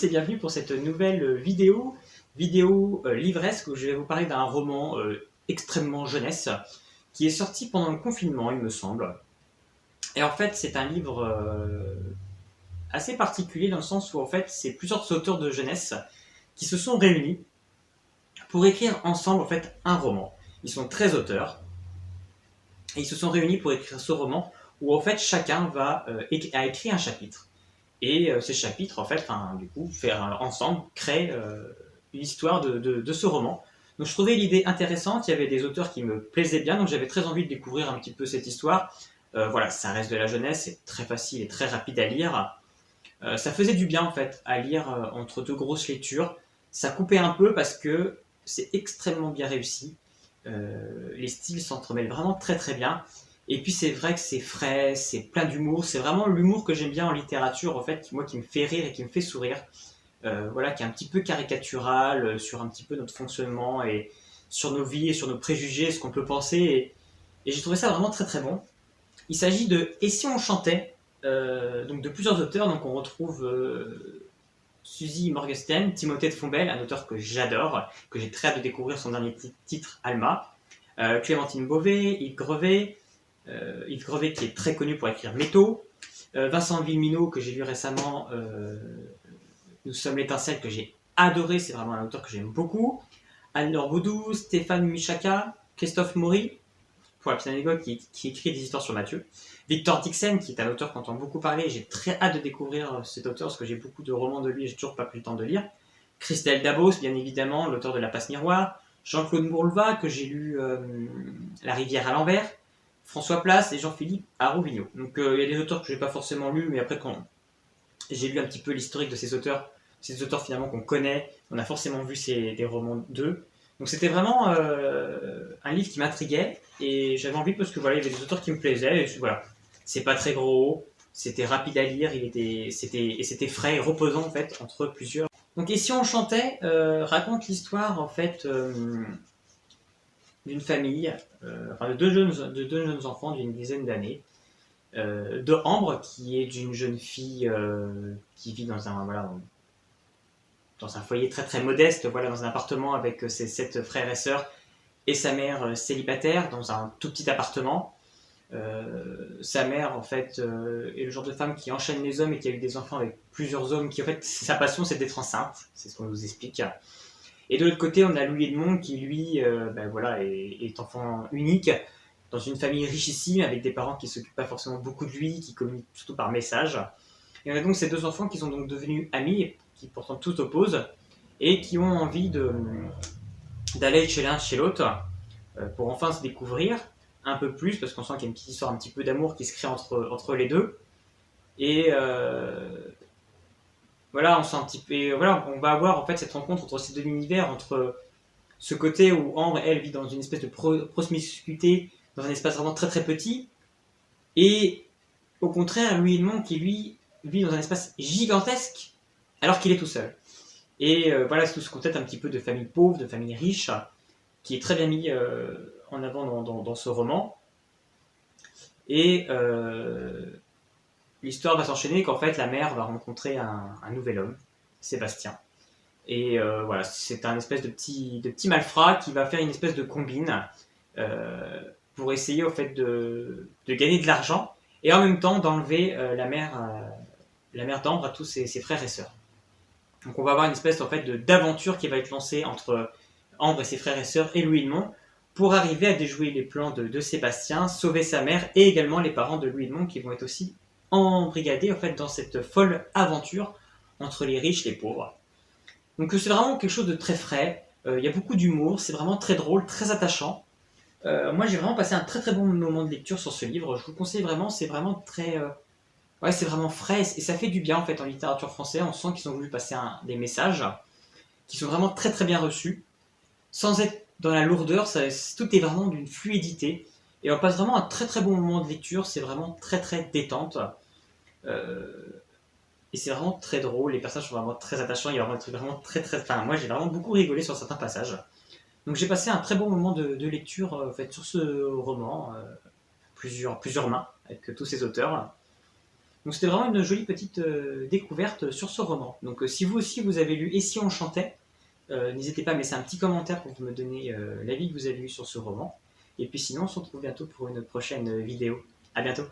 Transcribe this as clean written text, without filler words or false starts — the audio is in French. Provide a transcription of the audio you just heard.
et bienvenue pour cette nouvelle vidéo livresque où je vais vous parler d'un roman extrêmement jeunesse qui est sorti pendant le confinement, il me semble. Et en fait, c'est un livre assez particulier dans le sens où en fait, c'est plusieurs auteurs de jeunesse qui se sont réunis pour écrire ensemble en fait un roman. Ils sont 13 auteurs et ils se sont réunis pour écrire ce roman où en fait chacun a écrit un chapitre. Et ces chapitres, en fait, du coup, faire ensemble, créer une histoire de ce roman. Donc je trouvais l'idée intéressante, il y avait des auteurs qui me plaisaient bien, donc j'avais très envie de découvrir un petit peu cette histoire. Voilà, ça reste de la jeunesse, c'est très facile et très rapide à lire. Ça faisait du bien, en fait, à lire entre deux grosses lectures. Ça coupait un peu parce que c'est extrêmement bien réussi. Les styles s'entremêlent vraiment très très bien. Et puis c'est vrai que c'est frais, c'est plein d'humour. C'est vraiment l'humour que j'aime bien en littérature, en fait, qui me fait rire et qui me fait sourire. Voilà, qui est un petit peu caricatural sur un petit peu notre fonctionnement et sur nos vies et sur nos préjugés, ce qu'on peut penser. Et j'ai trouvé ça vraiment très très bon. Il s'agit de Et si on chantait, donc de plusieurs auteurs. Donc on retrouve Suzy Morgenstern, Timothée de Fombelle, un auteur que j'adore, que j'ai très hâte de découvrir son dernier titre, Alma. Clémentine Beauvais, Yves Grevet qui est très connu pour écrire Métaux, Vincent Villeminot que j'ai lu récemment, Nous sommes l'étincelle que j'ai adoré, c'est vraiment un auteur que j'aime beaucoup, Anne-Laure Boudou, Stéphane Michaka, Christophe Maury, pour la petite anecdote, qui écrit des histoires sur Mathieu, Victor Dixon qui est un auteur qu'on entend beaucoup parler, j'ai très hâte de découvrir cet auteur parce que j'ai beaucoup de romans de lui et j'ai toujours pas pris le temps de lire, Christelle Dabos bien évidemment, l'auteur de La Passe Miroir, Jean-Claude Mourleva que j'ai lu La Rivière à l'envers, François Place et Jean-Philippe Arouvigno. Donc il y a des auteurs que je n'ai pas forcément lus, mais après quand j'ai lu un petit peu l'historique de ces auteurs finalement qu'on connaît, on a forcément vu des romans d'eux. Donc c'était vraiment un livre qui m'intriguait et j'avais envie parce que voilà, il y avait des auteurs qui me plaisaient. Et voilà, c'est pas très gros, c'était rapide à lire, c'était frais et reposant en fait entre plusieurs. Donc Et si on chantait raconte l'histoire en fait d'une famille, de deux jeunes enfants d'une dizaine d'années, de Ambre, qui est d'une jeune fille qui vit dans un foyer très très modeste, voilà, dans un appartement avec ses 7 frères et sœurs et sa mère célibataire dans un tout petit appartement. Sa mère en fait est le genre de femme qui enchaîne les hommes et qui a eu des enfants avec plusieurs hommes, qui en fait sa passion c'est d'être enceinte, c'est ce qu'on nous explique. Et de l'autre côté on a Louis Edmond qui lui voilà, est enfant unique dans une famille richissime avec des parents qui ne s'occupent pas forcément beaucoup de lui, qui communiquent surtout par message. Et on a donc ces deux enfants qui sont donc devenus amis, qui pourtant tout opposent, et qui ont envie d'aller chez l'un chez l'autre pour enfin se découvrir un peu plus, parce qu'on sent qu'il y a une petite histoire un petit peu d'amour qui se crée entre les deux. Et voilà, on sent un petit peu, voilà, on va avoir en fait cette rencontre entre ces deux univers, entre ce côté où Ambre, elle, vit dans une espèce de promiscuité, dans un espace vraiment très très petit, et au contraire, Louis Edmond qui lui vit dans un espace gigantesque alors qu'il est tout seul. Et voilà, c'est tout ce contexte un petit peu de famille pauvre, de famille riche, qui est très bien mis en avant dans ce roman. Et l'histoire va s'enchaîner qu'en fait la mère va rencontrer un nouvel homme, Sébastien. Et voilà, c'est un espèce de petit malfrat qui va faire une espèce de combine pour essayer au fait de gagner de l'argent et en même temps d'enlever la mère d'Ambre à tous ses frères et sœurs. Donc on va avoir une espèce en fait d'aventure qui va être lancée entre Ambre et ses frères et sœurs et Louis Edmond pour arriver à déjouer les plans de Sébastien, sauver sa mère et également les parents de Louis Edmond qui vont être aussi embrigadés en fait dans cette folle aventure entre les riches et les pauvres. Donc c'est vraiment quelque chose de très frais, il y a beaucoup d'humour, c'est vraiment très drôle, très attachant. Moi j'ai vraiment passé un très très bon moment de lecture sur ce livre, je vous le conseille vraiment, c'est vraiment très... ouais, c'est vraiment frais et ça fait du bien en fait en littérature française, on sent qu'ils ont voulu passer des messages qui sont vraiment très très bien reçus, sans être dans la lourdeur, tout est vraiment d'une fluidité, et on passe vraiment un très très bon moment de lecture, c'est vraiment très très détente. Et c'est vraiment très drôle, les personnages sont vraiment très attachants, il y a vraiment des trucs vraiment très très... Enfin, moi j'ai vraiment beaucoup rigolé sur certains passages. Donc j'ai passé un très bon moment de lecture en fait, sur ce roman, plusieurs mains, avec tous ces auteurs. Donc c'était vraiment une jolie petite découverte sur ce roman. Donc si vous aussi vous avez lu Et si on chantait, n'hésitez pas à me laisser un petit commentaire pour me donner l'avis que vous avez eu sur ce roman. Et puis sinon on se retrouve bientôt pour une prochaine vidéo. À bientôt.